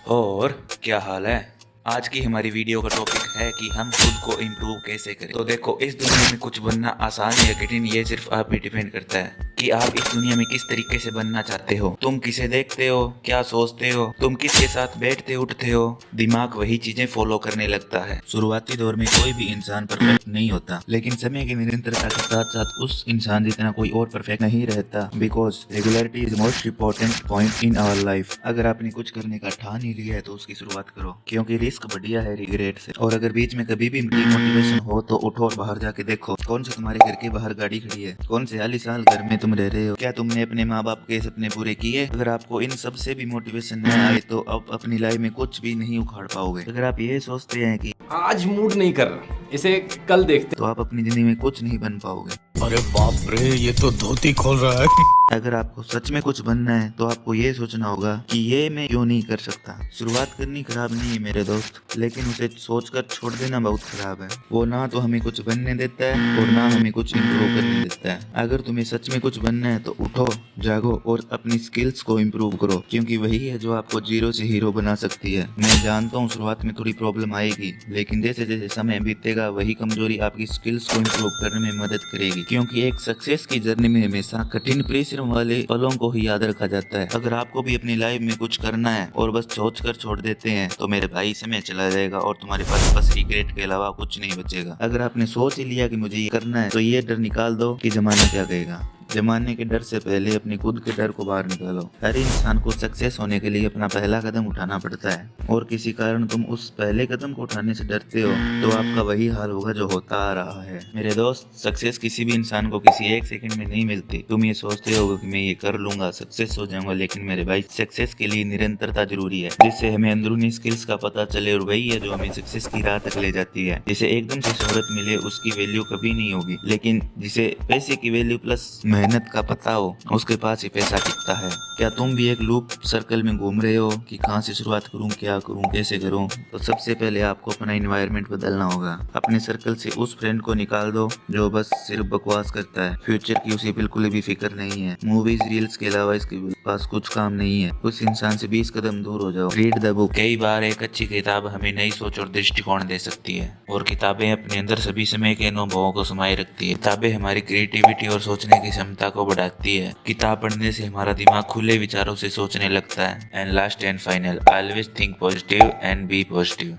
और क्या हाल है। आज की हमारी वीडियो का टॉपिक है कि हम खुद को इम्प्रूव कैसे करें। तो देखो, इस दुनिया में कुछ बनना आसान या कठिन ये सिर्फ आप पे डिपेंड करता है कि आप इस दुनिया में किस तरीके से बनना चाहते हो। तुम किसे देखते हो, क्या सोचते हो, तुम किसके साथ बैठते उठते हो, दिमाग वही चीजें फॉलो करने लगता है। शुरुआती दौर में कोई भी इंसान परफेक्ट नहीं होता, लेकिन समय की निरंतरता के साथ साथ उस इंसान जितना कोई और परफेक्ट नहीं रहता। Because regularity is most important point in our life. अगर आपने कुछ करने का ठान ही लिया है तो उसकी शुरुआत करो, क्योंकि रिस्क बढ़िया है रिग्रेट से। और अगर बीच में कभी भी डिमोटिवेशन हो तो उठो और बाहर जाके देखो कौन से तुम्हारे घर के बाहर गाड़ी खड़ी है, कौन से आलीशान घर में तुम रह रहे हो, क्या तुमने अपने माँ बाप के सपने पूरे किए। अगर आपको इन सब से भी मोटिवेशन न आए तो आप अपनी लाइफ में कुछ भी नहीं उखाड़ पाओगे। अगर आप ये सोचते हैं कि आज मूड नहीं कर रहा, इसे कल देखते, तो आप अपनी जिंदगी में कुछ नहीं बन पाओगे। अरे बाप रे, ये तो धोती खोल रहा है। अगर आपको सच में कुछ बनना है तो आपको ये सोचना होगा कि ये मैं क्यों नहीं कर सकता। शुरुआत करनी खराब नहीं है मेरे दोस्त, लेकिन उसे सोचकर छोड़ देना बहुत खराब है। वो ना तो हमें कुछ बनने देता है और ना हमें कुछ इम्प्रूव करने देता है। अगर तुम्हें सच में कुछ बनना है तो उठो, जागो और अपनी स्किल्स को इम्प्रूव करो, क्योंकि वही है जो आपको जीरो से हीरो बना सकती है। मैं जानता हूँ शुरुआत में थोड़ी प्रॉब्लम आएगी, लेकिन जैसे जैसे समय बीतेगा वही कमजोरी आपकी स्किल्स को इम्प्रूव करने में मदद करेगी। क्योंकि एक सक्सेस की जर्नी में हमेशा कठिन परिश्रम वाले पलों को ही याद रखा जाता है। अगर आपको भी अपनी लाइफ में कुछ करना है और बस सोच कर छोड़ देते हैं तो मेरे भाई समय चला जाएगा और तुम्हारे पास बस रिग्रेट के अलावा कुछ नहीं बचेगा। अगर आपने सोच ही लिया कि मुझे ये करना है तो ये डर निकाल दो कि जमाना क्या कहेगा। जमाने के डर से पहले अपने खुद के डर को बाहर निकालो। हर इंसान को सक्सेस होने के लिए अपना पहला कदम उठाना पड़ता है, और किसी कारण तुम उस पहले कदम को उठाने से डरते हो तो आपका वही हाल होगा जो होता आ रहा है। मेरे दोस्त, सक्सेस किसी भी इंसान को किसी एक सेकंड में नहीं मिलती। तुम ये सोचते हो कि मैं ये कर लूंगा, सक्सेस हो जाऊंगा, लेकिन मेरे भाई सक्सेस के लिए निरंतरता जरूरी है, जिससे हमें अंदरूनी स्किल्स का पता चले, और वही है जो हमें सक्सेस की राह तक ले जाती है। जिसे एकदम से शोहरत मिले उसकी वैल्यू कभी नहीं होगी, लेकिन जिसे पैसे की वैल्यू प्लस मेहनत का पता हो उसके पास ही पैसा टिकता है। क्या तुम भी एक लूप सर्कल में घूम रहे हो कि कहाँ से शुरुआत करूँ, क्या करूँ, कैसे करूँ? तो सबसे पहले आपको अपना एनवायरनमेंट बदलना होगा। अपने सर्कल से उस फ्रेंड को निकाल दो जो बस सिर्फ बकवास करता है, फ्यूचर की उसे बिल्कुल भी फिक्र नहीं है, मूवीज रील्स के अलावा इसके पास कुछ काम नहीं है। उस इंसान से 20 कदम दूर हो जाओ। Read the book. कई बार एक अच्छी किताब हमें नई सोच और दृष्टिकोण दे सकती है, और किताबें अपने अंदर सभी समय के अनुभवों को समाये रखती है। किताबें हमारी क्रिएटिविटी और सोचने की क्षमता को बढ़ाती है। किताब पढ़ने से हमारा दिमाग खुले विचारों से सोचने लगता है। And last and final, always think positive and be positive.